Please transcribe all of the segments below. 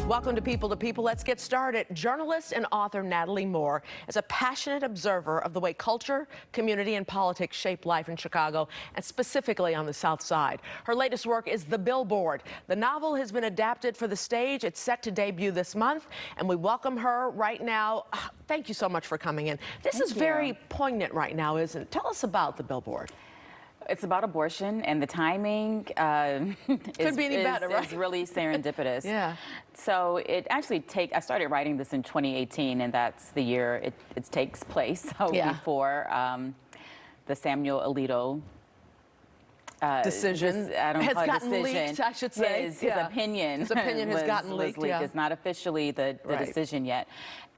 Welcome to People to People. Let's get started. Journalist and author Natalie Moore is a passionate observer of the way culture, community, and politics shape life in Chicago, and specifically on the South Side. Her latest work is The Billboard. The novel has been adapted for the stage. It's set to debut this month, and we welcome her right now. Thank you so much for coming in. This is very poignant right now, isn't it? Tell us about The Billboard. It's about abortion, and the timing Could be any better, right? is really serendipitous. Yeah. So I started writing this in 2018, and that's the year it takes place. So before the Samuel Alito decision has gotten leaked, I should say. His opinion. His opinion has gotten leaked. Yeah. It's not officially the decision yet.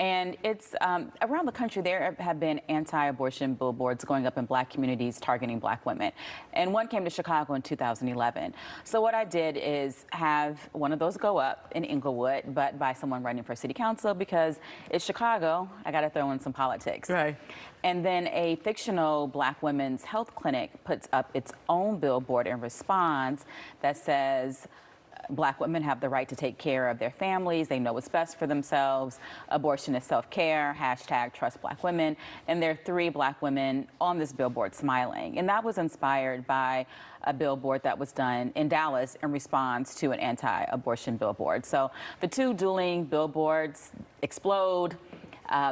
And it's around the country, there have been anti-abortion billboards going up in black communities targeting black women. And one came to Chicago in 2011. So what I did is have one of those go up in Inglewood, but by someone running for city council, because it's Chicago, I got to throw in some politics. Right. And then a fictional black women's health clinic puts up its own billboard in response that says, black women have the right to take care of their families. They know what's best for themselves. Abortion is self-care. # trust black women. And there are 3 black women on this billboard smiling. And that was inspired by a billboard that was done in Dallas in response to an anti-abortion billboard. So the 2 dueling billboards explode.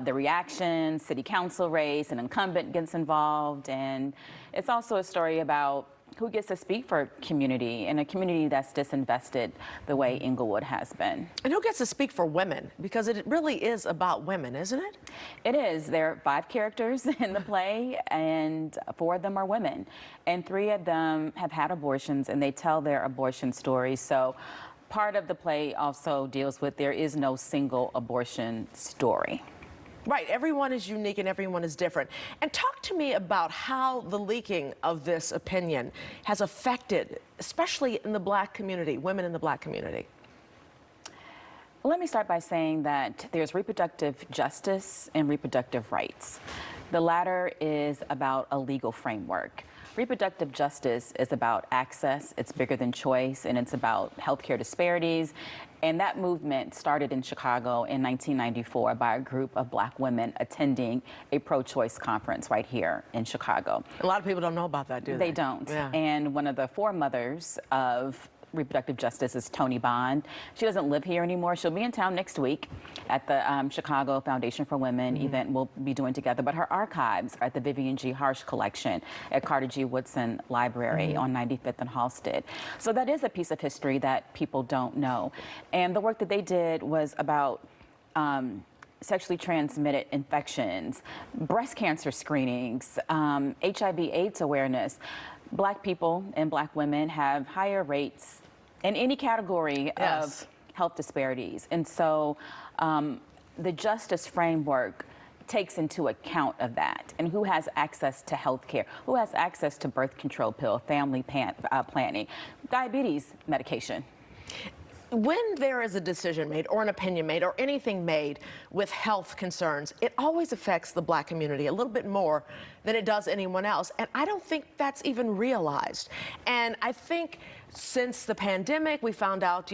The reaction, city council race, an incumbent gets involved. And it's also a story about who gets to speak for community, in a community that's disinvested the way Inglewood has been. And who gets to speak for women? Because it really is about women, isn't it? It is. There are 5 characters in the play, and 4 of them are women. And 3 of them have had abortions, and they tell their abortion stories. So part of the play also deals with there is no single abortion story. Right, everyone is unique and everyone is different. And talk to me about how the leaking of this opinion has affected, especially in the black community, women in the black community. Well, let me start by saying that there's reproductive justice and reproductive rights. The latter is about a legal framework. Reproductive justice is about access, it's bigger than choice, and it's about healthcare disparities. And that movement started in Chicago in 1994 by a group of black women attending a pro-choice conference right here in Chicago. A lot of people don't know about that, do they? They don't. Yeah. And one of the foremothers of reproductive justice is Toni Bond. She doesn't live here anymore. She'll be in town next week at the Chicago Foundation for Women event we'll be doing together. But her archives are at the Vivian G. Harsh Collection at Carter G. Woodson Library on 95th and Halsted. So that is a piece of history that people don't know. And the work that they did was about sexually transmitted infections, breast cancer screenings, HIV/AIDS awareness. Black people and black women have higher rates in any category of health disparities. And so the justice framework takes into account of that, and who has access to health care, who has access to birth control pill, family planning, diabetes medication. When there is a decision made or an opinion made or anything made with health concerns, it always affects the black community a little bit more than it does anyone else. And I don't think that's even realized. And I think since the pandemic, we found out,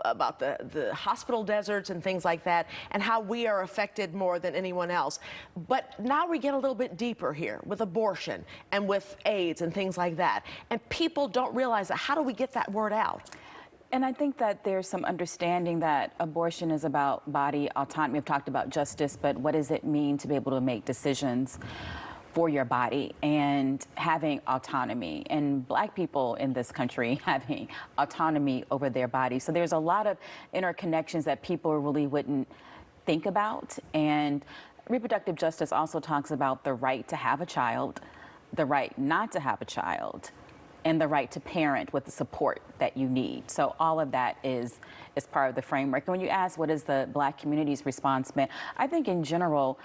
about the hospital deserts and things like that, and how we are affected more than anyone else. But now we get a little bit deeper here with abortion and with AIDS and things like that. And people don't realize that. How do we get that word out? And I think that there's some understanding that abortion is about body autonomy. We've talked about justice, but what does it mean to be able to make decisions for your body and having autonomy, and black people in this country having autonomy over their bodies? So there's a lot of interconnections that people really wouldn't think about. And reproductive justice also talks about the right to have a child, the right not to have a child, and the right to parent with the support that you need. So all of that is part of the framework. And when you ask what is the black community's response been, I think in general,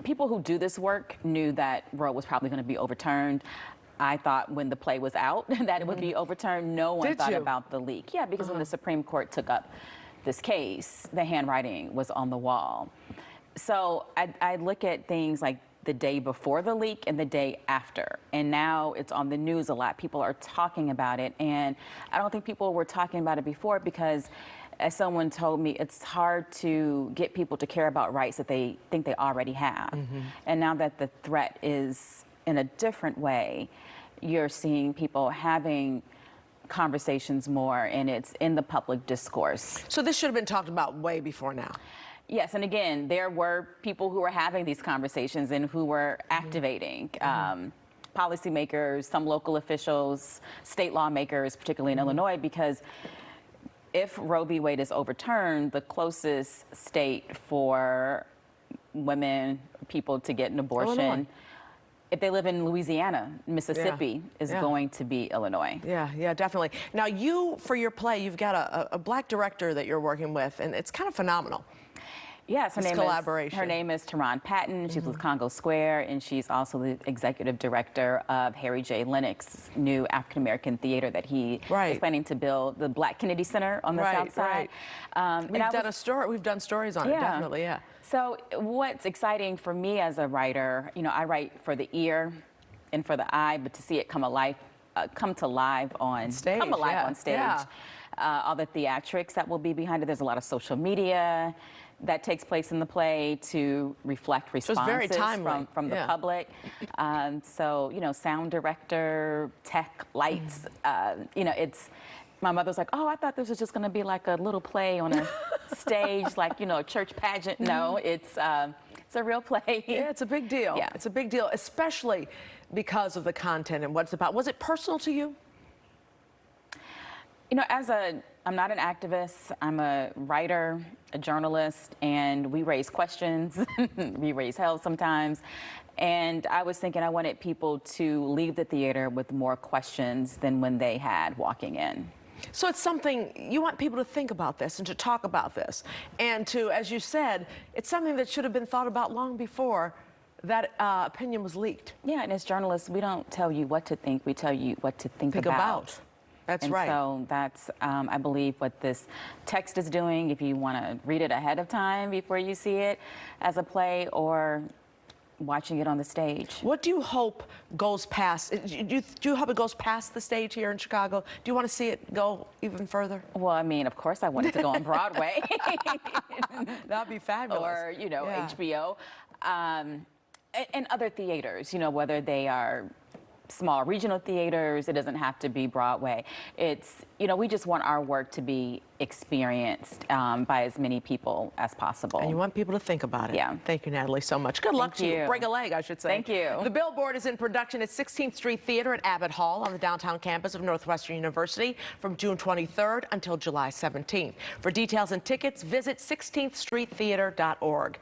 people who do this work knew that Roe was probably going to be overturned. I thought when the play was out that it would be overturned. No one thought about the leak. Yeah, because when the Supreme Court took up this case, the handwriting was on the wall. So I look at things like the day before the leak and the day after. And now it's on the news a lot. People are talking about it. And I don't think people were talking about it before because as someone told me, it's hard to get people to care about rights that they think they already have. And now that the threat is in a different way, you're seeing people having conversations more, and it's in the public discourse. So this should have been talked about way before now. Yes, and again, there were people who were having these conversations and who were activating. Policymakers, some local officials, state lawmakers, particularly in Illinois, because if Roe v. Wade is overturned, the closest state for women, people to get an abortion, Illinois. if they live in Louisiana, Mississippi, is going to be Illinois. Yeah, definitely. Now, for your play, you've got a black director that you're working with, and it's kind of phenomenal. Yes, This collaboration. Her name is Tehran Patton. She's with Congo Square, and she's also the executive director of Harry J. Lennox's new African American theater that he is planning to build, the Black Kennedy Center on the South Side. We've done stories on it, definitely, yeah. So what's exciting for me as a writer, I write for the ear and for the eye, but to see it come to life on stage. All the theatrics that will be behind it. There's a lot of social media that takes place in the play to reflect responses from the public. Sound director, tech, lights, my mother's like, oh, I thought this was just going to be like a little play on a stage, like, a church pageant. No, it's a real play. Yeah, it's a big deal. Yeah. It's a big deal, especially because of the content and what it's about. Was it personal to you? I'm not an activist, I'm a writer, a journalist, and we raise questions, we raise hell sometimes. And I was thinking I wanted people to leave the theater with more questions than when they had walking in. So it's something, you want people to think about this and to talk about this. And to, as you said, it's something that should have been thought about long before that opinion was leaked. Yeah, and as journalists, we don't tell you what to think, we tell you what to think about. That's and right. So that's, I believe, what this text is doing. If you want to read it ahead of time before you see it as a play, or watching it on the stage. What do you hope goes past? Do you hope it goes past the stage here in Chicago? Do you want to see it go even further? Well, of course, I want it to go on Broadway. That'd be fabulous. Or, HBO. And other theaters, whether they are small regional theaters, it doesn't have to be Broadway. It's, we just want our work to be experienced by as many people as possible. And you want people to think about it. Yeah. Thank you, Natalie, so much. Good luck to you. Break a leg, I should say. Thank you. The Billboard is in production at 16th Street Theater at Abbott Hall on the downtown campus of Northwestern University from June 23rd until July 17th. For details and tickets, visit 16thstreettheater.org.